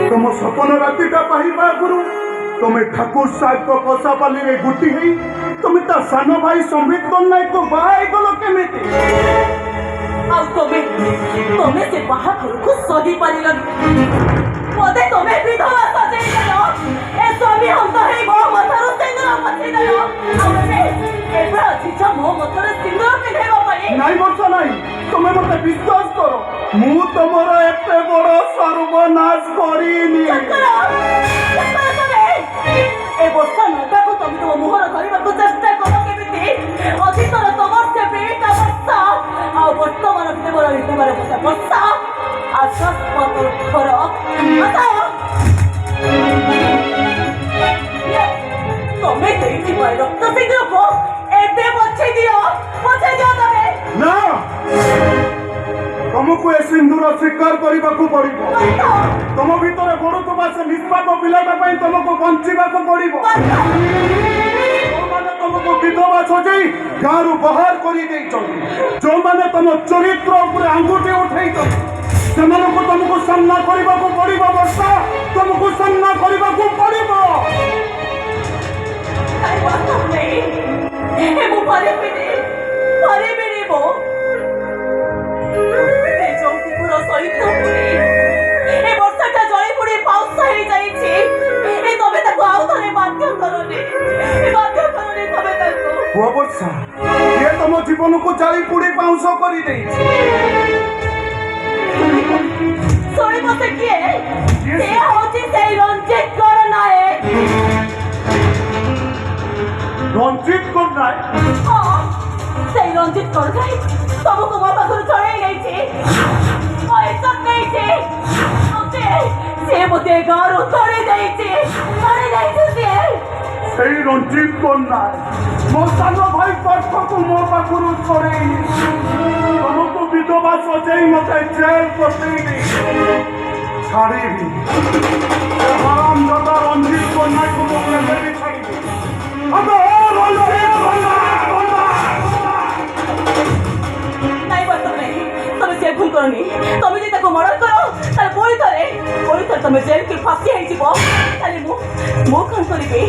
तुम सपन रातिटा पाइबा गुरु तुम्हें ठाकुर साहब को पसापाली रे गुटी है तुम्हें ता सानो भाई संबित नायक को बाहाई गलो केमिति ଆଉ ତମେ ସେ ବାହାଘରକୁ ସହି ପାରିଲନି ମତେ ତମେ ବିଧବା ସଜେଇଦେଲ ଏ ସ୍ୱାମୀ ହନ୍ତ ହେଇ ମୋ ମଥାରୁ ସିନ୍ଦୁର ପଛେଇଦେଲ ଆଉ ଏବେ ଆସିଛ ମୋ ମଥାରେ ସିନ୍ଦୁର ପିନ୍ଧେଇବା ପାଇଁ ନାଇଁ ବର୍ଷ ନାଇଁ ତମେ ମତେ ବିଶ୍ୱାସ କର ମୁଁ ତମର ଏତେ ବଡ଼ ସର୍ବନାଶ କରିନି ଏ ବର୍ଷା ନଟାକୁ ତମେ ତମ ମୁହଁର କରିବାକୁ ଚେଷ୍ଟା କର କେମିତି ଅତୀତର ତମର ସେ ପ୍ରେମିକା ବର୍ଷା ଆଉ ବର୍ତ୍ତମାନ କେବଳ ରିତୁବାର ବର୍ଷା ଆକାଶ ପାତର ଫରକ ତମେ ଦେଇଥିବା ରକ୍ତ ସିନ୍ଦୁରକୁ ଏବେ ପଛେଇ ଦିଅ ତମେ ନା तुमको ए सिंदूर स्वीकार करने को पड़ो तुम भीतर बढ़ुवा से निष्पाप पिलाटा तुमको बंचा पड़ो तुमको विधवा सजई गाँव बाहर कर जो मैंने तुम चरित्र आंगुठी उठे तुमको सामना करने को पड़ो वर्षा तुमको सामना करने को पड़ो ସହିତ ଏ ବର୍ଷାଟା ଜଳି ପୋଡ଼ି ପାଉଁଶ ହେଇଯାଇଛି ଏ ତମେ ତାକୁ ଆଉ ଥରେ ବାଧ୍ୟ କରନି ତମେ ତାକୁ ପୁଅ ବର୍ଷା କିଏ ତମ ଜୀବନକୁ ଜାଳି ପୋଡ଼ି ପାଉଁଶ କରିଦେଇଛି ଶୁଣିବ ସେ କିଏ ସେ ହଉଛି ସେଇ ରଞ୍ଜିତଙ୍କର ନାୟକ ରଞ୍ଜିତଙ୍କର ନାୟକ ହଁ ସେଇ ରଞ୍ଜିତଙ୍କର ନାୟକ ତମକୁ ମୋ ପାଖରୁ ଚଳେଇ ନେଇଛି ସେ ମୋତେ ଗାଁରୁ ତୋଳି ଦେଇଛି ସେଇ ରଞ୍ଜିତ କନ୍ୟା ମୋ ସାନ ଭାଇ ପାଠକୁ ମୋ ପାଖରୁ ଛଡ଼େଇ ତମକୁ ବିଧବା ସଜେଇ ମତେ ଜେଲ ପଠେଇନି ଛାଡ଼ିବି ହରାମ ଦାଦା ରଞ୍ଜିତ କନ୍ୟାକୁ ମୁଁ କେବେ ବି ଛାଡ଼ିବି से भूल करनी तुम जी ताको मर्डर करो ताले पुणी थरे तुम जेल के फांसी है जीवो ताले मु कौन करिबे